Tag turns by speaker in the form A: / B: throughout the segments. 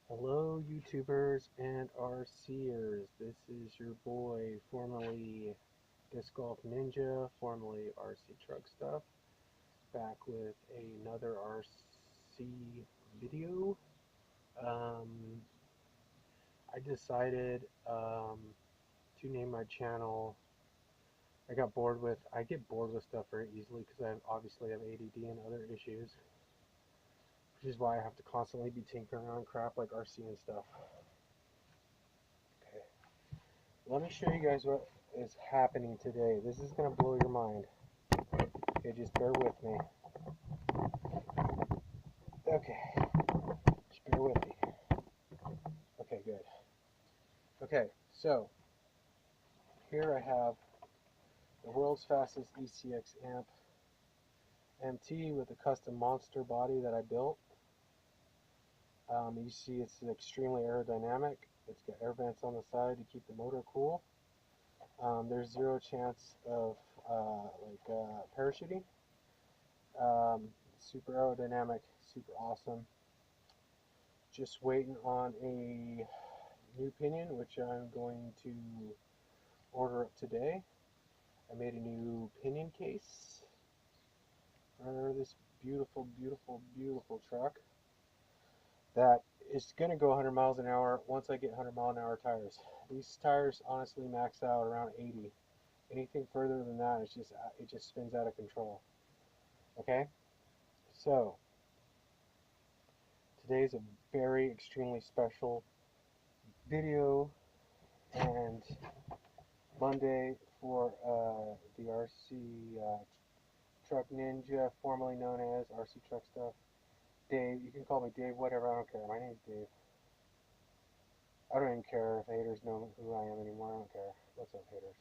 A: Hello, YouTubers and RCers. This is your boy, formerly Disc Golf Ninja, formerly RC Truck Stuff, back with another RC video. Um, I decided to name my channel. I get bored with stuff very easily because I obviously have ADD and other issues, which is why I have to constantly be tinkering on crap like RC and stuff. Okay. Let me show you guys what is happening today. This is going to blow your mind. Okay, just bear with me. Okay, just bear with me. Okay, good. Okay, so here I have the world's fastest ECX amp MT with a custom monster body that I built. You see it's extremely aerodynamic. It's got air vents on the side to keep the motor cool. There's zero chance of parachuting. Super aerodynamic, super awesome. Just waiting on a new pinion, which I'm going to order up today. I made a new pinion case for this beautiful, beautiful, beautiful truck that is going to go 100 miles an hour once I get 100-mile-an-hour tires. These tires honestly max out around 80. Anything further than that, it just spins out of control. Okay, so today's a very extremely special video and Monday for the RC Truck Ninja, formerly known as RC Truck Stuff. Dave, you can call me Dave, whatever, I don't care. My name's Dave. I don't even care if haters know who I am anymore. I don't care. What's up, haters?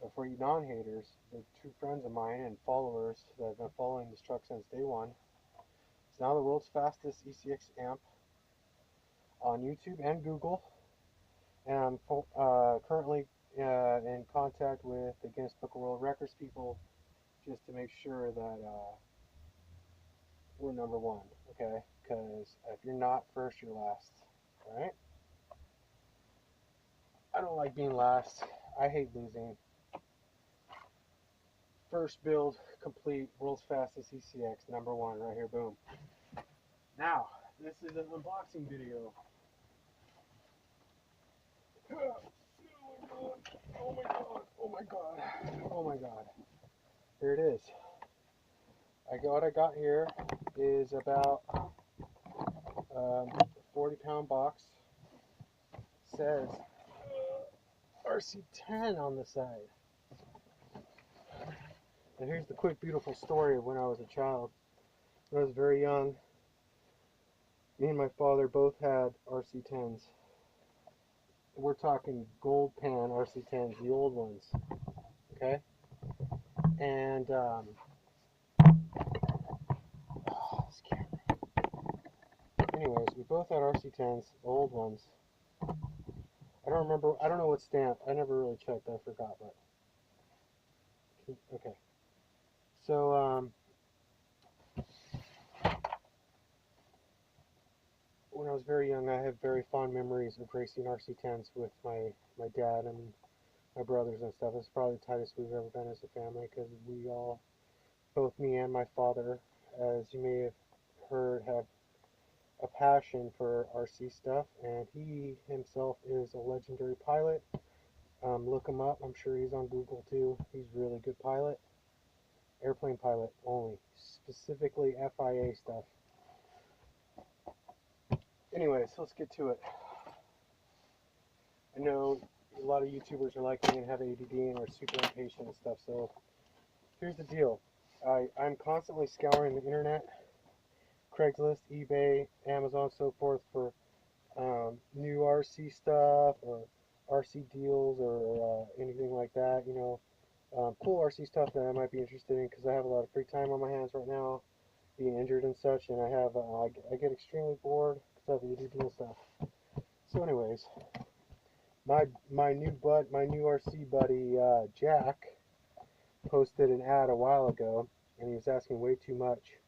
A: But for you non-haters, the true friends of mine and followers that have been following this truck since day one, it's now the world's fastest ECX amp on YouTube and Google. And I'm currently in contact with the Guinness Book of World Records people just to make sure that we're number one, okay? Because if you're not first, you're last, all right? I don't like being last. I hate losing. First build complete, world's fastest ECX, number one, right here, boom. Now, this is an unboxing video. Oh my god, oh my god, oh my god. Here it is. What I got here is about a 40-pound box. Says RC10 on the side. And here's the quick, beautiful story of when I was a child. When I was very young, me and my father both had RC10s. We're talking gold pan RC10s, the old ones. Okay? And, this camera. Anyways, we both had RC10s, old ones. I don't know what stamp. I never really checked, I forgot, but. Okay. So, when I was very young, I have very fond memories of racing RC10s with my dad and my brothers and stuff. It's probably the tightest we've ever been as a family because we all, both me and my father, as you may have heard, have a passion for RC stuff, and he himself is a legendary pilot. Look him up. I'm sure he's on Google too. He's a really good pilot. Airplane pilot only. Specifically FIA stuff. Anyways, let's get to it. I know a lot of YouTubers are like me and have ADD and are super impatient and stuff, so here's the deal. I'm constantly scouring the internet, Craigslist, eBay, Amazon, so forth for new RC stuff or RC deals or anything like that, you know, cool RC stuff that I might be interested in because I have a lot of free time on my hands right now, being injured and such, and I get extremely bored because I have ADD and stuff. So anyways, my new RC buddy Jack posted an ad a while ago, and he was asking way too much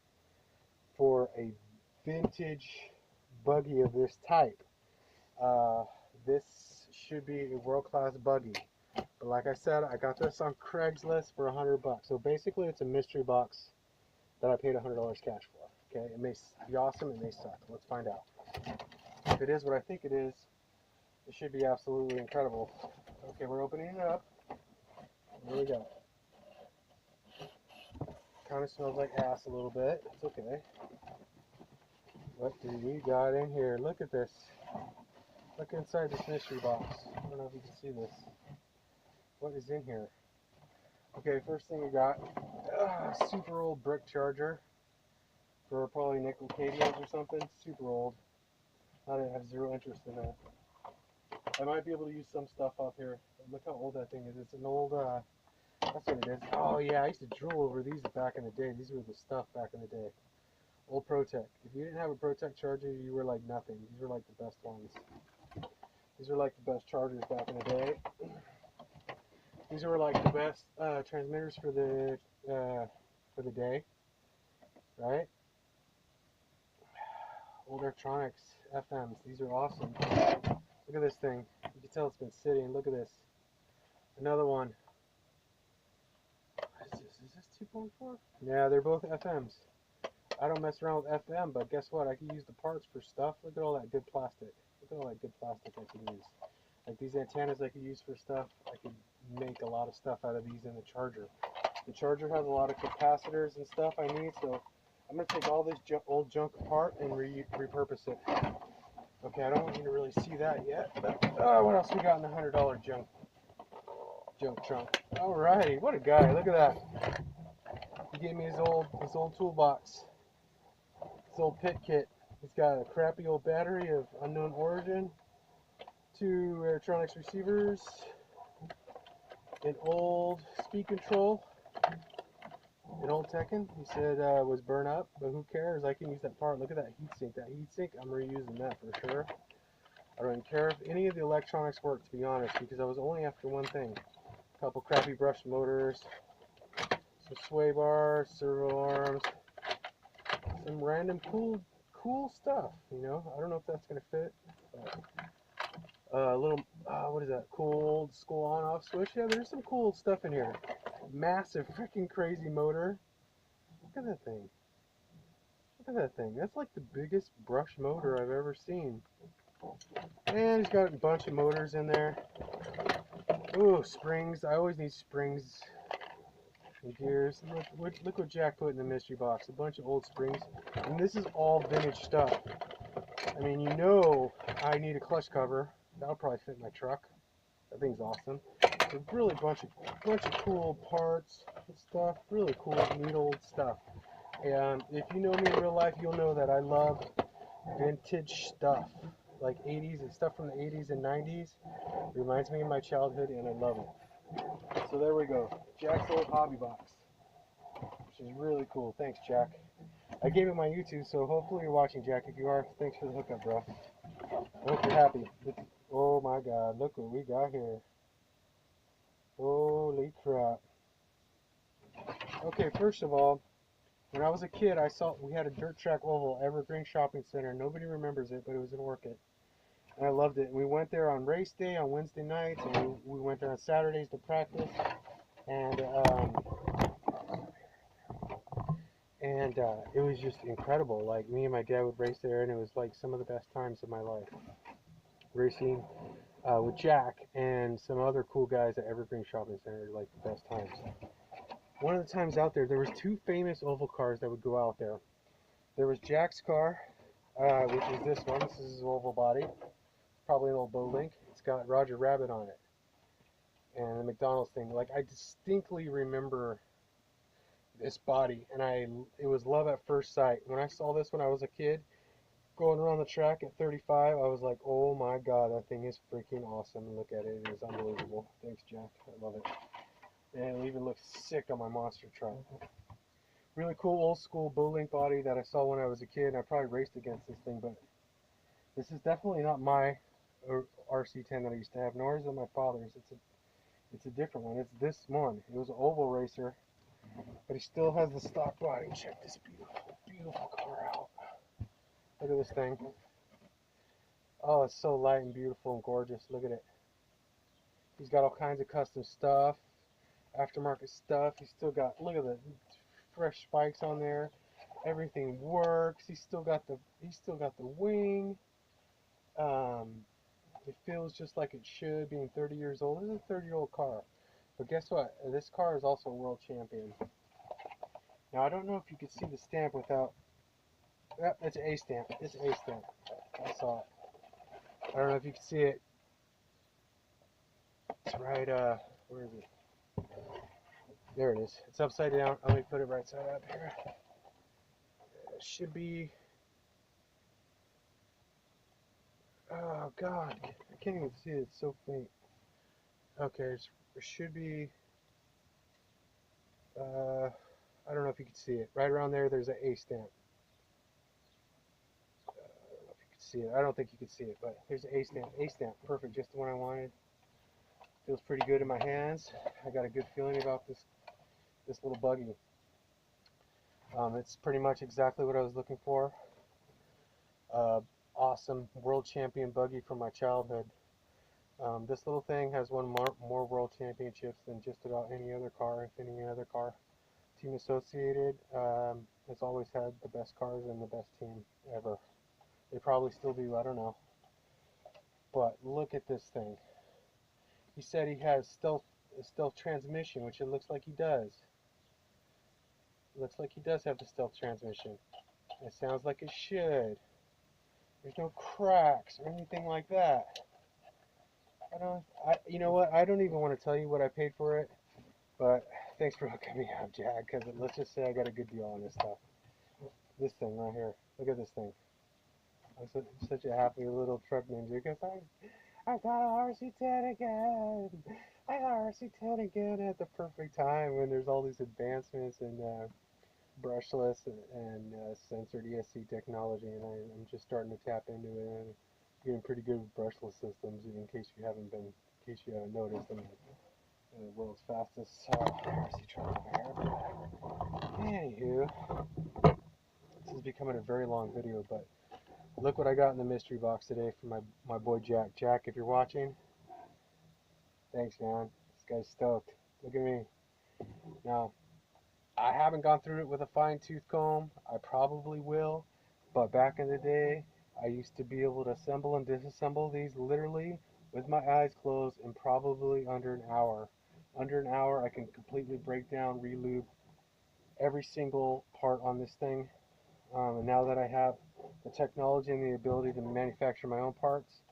A: for a vintage buggy of this type. This should be a world-class buggy. But like I said, I got this on Craigslist for $100. So basically, it's a mystery box that I paid $100 cash for. Okay, it may be awesome, it may suck. Let's find out. If it is what I think it is, it should be absolutely incredible. Okay, we're opening it up. Here we go. Kind of smells like ass a little bit. It's okay. What do we got in here? Look at this. Look inside this mystery box. I don't know if you can see this. What is in here? Okay, first thing we got, super old brick charger for probably nickel cadmiums or something. Super old. I have zero interest in that. I might be able to use some stuff off here. Look how old that thing is. It's an old, that's what it is. Oh yeah, I used to drool over these back in the day. These were the stuff back in the day. Old Protec. If you didn't have a Protec charger, you were like nothing. These were like the best ones. These were like the best chargers back in the day. These were like the best transmitters for the day, right? Old electronics, FMs. These are awesome. Look at this thing. You can tell it's been sitting. Look at this. Another one. What is this? Is this 2.4? Yeah, they're both FMs. I don't mess around with FM, but guess what? I can use the parts for stuff. Look at all that good plastic. Look at all that good plastic I can use. Like these antennas I could use for stuff. I could make a lot of stuff out of these in the charger. The charger has a lot of capacitors and stuff I need, so I'm going to take all this old junk apart and repurpose it. Okay, I don't want you to really see that yet, but what else we got in the $100 junk trunk? Alrighty, what a guy, look at that. He gave me his old toolbox, his old pit kit. He's got a crappy old battery of unknown origin, 2 electronics receivers, an old speed control, an old Tekken. He said was burnt up, but who cares? I can use that part. Look at that heatsink. That heatsink, I'm reusing that for sure. I don't even care if any of the electronics work, to be honest, because I was only after one thing. A couple crappy brushed motors, some sway bars, servo arms, some random cool stuff, you know. I don't know if that's going to fit. A little, what is that, cool old school on-off switch. Yeah, there's some cool stuff in here. Massive freaking crazy motor. Look at that thing. Look at that thing. That's like the biggest brush motor I've ever seen. And he's got a bunch of motors in there. Ooh, springs. I always need springs and gears. Look what Jack put in the mystery box. A bunch of old springs. And this is all vintage stuff. I mean, you know I need a clutch cover. That'll probably fit in my truck. That thing's awesome. So really bunch of cool parts and stuff. Really cool, neat old stuff. And if you know me in real life, you'll know that I love vintage stuff. Like 80s and stuff from the 80s and 90s. Reminds me of my childhood and I love it. So there we go. Jack's old hobby box. Which is really cool. Thanks, Jack. I gave it my YouTube, so hopefully you're watching, Jack. If you are, thanks for the hookup, bro. I hope you're happy. Oh my God, look what we got here. Holy crap. Okay, first of all, when I was a kid, we had a dirt track oval, Evergreen Shopping Center. Nobody remembers it, but it was in Orchid. And I loved it. And we went there on race day on Wednesday nights, and we went there on Saturdays to practice. And it was just incredible. Like, me and my dad would race there, and it was like some of the best times of my life. Racing with Jack and some other cool guys at Evergreen Shopping Center, like the best times. One of the times out there, there was 2 famous oval cars that would go out there. There was Jack's car, which is this one. This is his oval body. Probably an old Bowlink. It's got Roger Rabbit on it. And the McDonald's thing. Like, I distinctly remember this body, and it was love at first sight. When I saw this when I was a kid, going around the track at 35, I was like, oh my God, that thing is freaking awesome. Look at it. It is unbelievable. Thanks, Jack. I love it. And it even looks sick on my monster truck. Really cool old school Bowlink body that I saw when I was a kid, and I probably raced against this thing, but this is definitely not my RC10 that I used to have, nor is it my father's. It's a different one. It's this one. It was an oval racer, but he still has the stock body. Check this beautiful, beautiful car out. Look at this thing. Oh, it's so light and beautiful and gorgeous. Look at it. He's got all kinds of custom stuff, aftermarket stuff. He's still got, look at the fresh spikes on there. Everything works. He's still got the wing. Um, it feels just like it should, being 30 years old. This is a 30-year-old car. But guess what? This car is also a world champion. Now, I don't know if you could see the stamp without... Yep, it's A stamp. It's A stamp. I saw it. I don't know if you can see it. It's right, where is it? There it is. It's upside down. Let me put it right side up here. It should be... Oh, God. I can't even see it. It's so faint. Okay, it should be... I don't know if you can see it. Right around there, there's an A stamp. I don't know if you can see it. I don't think you can see it, but there's an A stamp. A stamp. Perfect. Just the one I wanted. Feels pretty good in my hands. I got a good feeling about this little buggy. It's pretty much exactly what I was looking for. Awesome world champion buggy from my childhood. This little thing has won more world championships than just about any other car, if any other car. Team Associated has always had the best cars and the best team ever. They probably still do, I don't know. But look at this thing. He said he has a stealth transmission, which it looks like he does. It looks like he does have the stealth transmission. It sounds like it should. There's no cracks or anything like that. You know what? I don't even want to tell you what I paid for it, but thanks for hooking me up, Jack, because let's just say I got a good deal on this stuff. This thing right here. Look at this thing. I'm such a happy little truck ninja because I got a RC10 again. I got a RC10 again at the perfect time when there's all these advancements in brushless and censored ESC technology, and I'm just starting to tap into it. And I'm getting pretty good with brushless systems, in case you haven't noticed. I'm the world's fastest RC truck over here. Anywho, this is becoming a very long video, but look what I got in the mystery box today from my boy Jack. Jack, if you're watching, thanks, man. This guy's stoked. Look at me. Now, I haven't gone through it with a fine-tooth comb. I probably will, but back in the day, I used to be able to assemble and disassemble these literally with my eyes closed in probably under an hour. Under an hour, I can completely break down, relube every single part on this thing. And now that I have the technology and the ability to manufacture my own parts,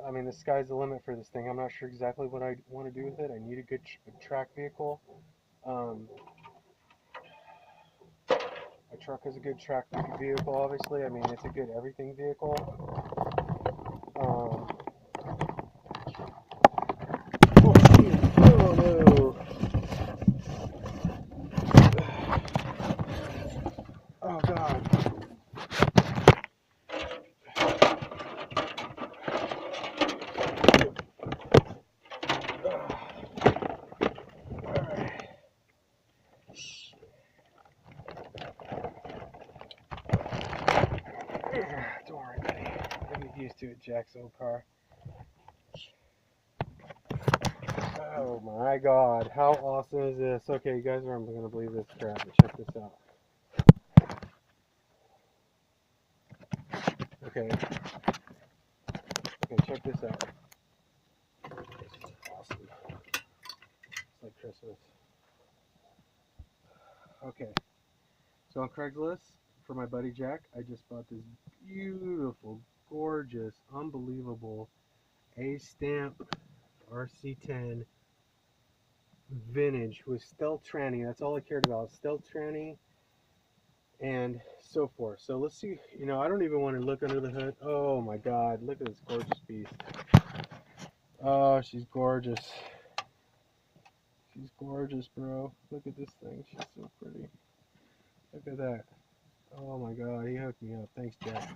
A: I mean, the sky's the limit for this thing. I'm not sure exactly what I want to do with it. I need a good track vehicle. A truck is a good track vehicle, obviously. I mean, it's a good everything vehicle. Oh, no. Oh, God. Alright. Don't worry, buddy. I'll get used to it, Jack's old car. Oh my God, how awesome is this? Okay, you guys aren't going to believe this crap, but check this out. Okay, check this out. This is awesome. It's like Christmas. Okay, so on Craigslist, for my buddy Jack, I just bought this beautiful, gorgeous, unbelievable A-stamp RC10 vintage with stealth tranny. That's all I cared about, stealth tranny and so forth. So let's see, I don't even want to look under the hood. Oh my God, look at this gorgeous beast. Oh, she's gorgeous. She's gorgeous, bro. Look at this thing. She's so pretty. Look at that. Oh my God, he hooked me up. Thanks, Jack.